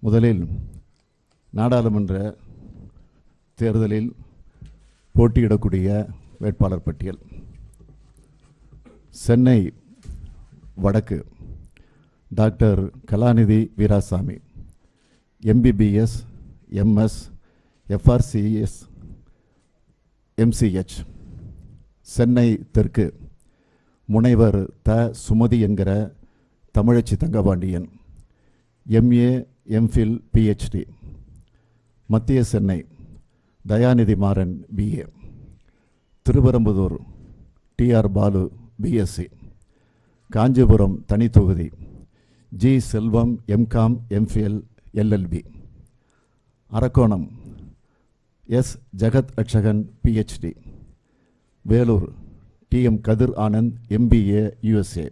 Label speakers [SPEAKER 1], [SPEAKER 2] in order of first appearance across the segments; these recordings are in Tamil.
[SPEAKER 1] முதலில் நாடாளுமன்ற தேர்தலில் போட்டியிடக்கூடிய வேட்பாளர் பட்டியல். சென்னை வடக்கு doctor Kalanidhi Veeraswamy, MBBS, MS, FRCS, MCH. Chennai தெற்கு முனைவர் த. சுமதி என்கிற Thamizhachi Thangapandian, MA, MPhil, PhD. மத்திய Chennai Dayanidhi Maran, BA. திருவரம்புதூர் TR Balu, BSc. Kanchipuram தனி தொகுதி G. Selvam, MCom, MPhil, LLB. Arakkonam S. Jagath Atchagan, PhD. Vellore TM Kathir Anand, MBA, USA.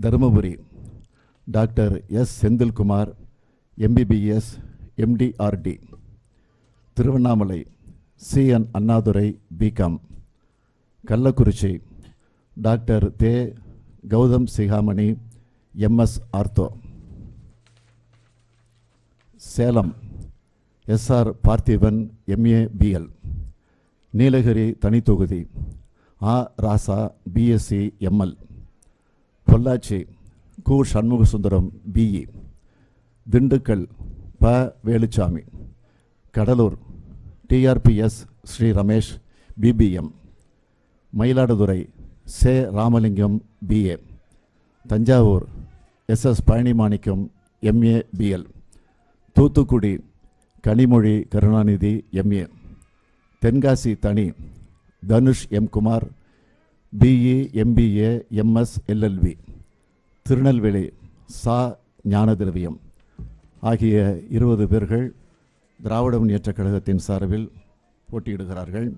[SPEAKER 1] Dharmapuri doctor S. Senthilkumar, MBBS, MDRD. Tiruvannamalai CN Annadurai, BCom. Kallakurichi doctor தே. Gautham Sigamani, MS ortho. Salem SR Parthiban, MA, BL. Nilgiri தனி தொகுதி ஆ. ராசா, BSc, ML. பொள்ளாச்சி கு. சண்முகசுந்தரம், BE. திண்டுக்கல் ப. வேலுச்சாமி. Cuddalore TRPS Sri Ramesh, BBM. மயிலாடுதுறை சே. Ramalingam, BA. Thanjavur SS Palanimanickam, MA, BL. Thoothukudi Kanimozhi Karunanidhi, MA. Tenkasi தனி Dhanush M. Kumar, BE, MBA, MS, LLB. Tirunelveli சா. ஞானதிரவியம் ஆகிய 20 பேர்கள் திராவிட முன்னேற்றக் கழகத்தின் சார்பில் போட்டியிடுகிறார்கள்.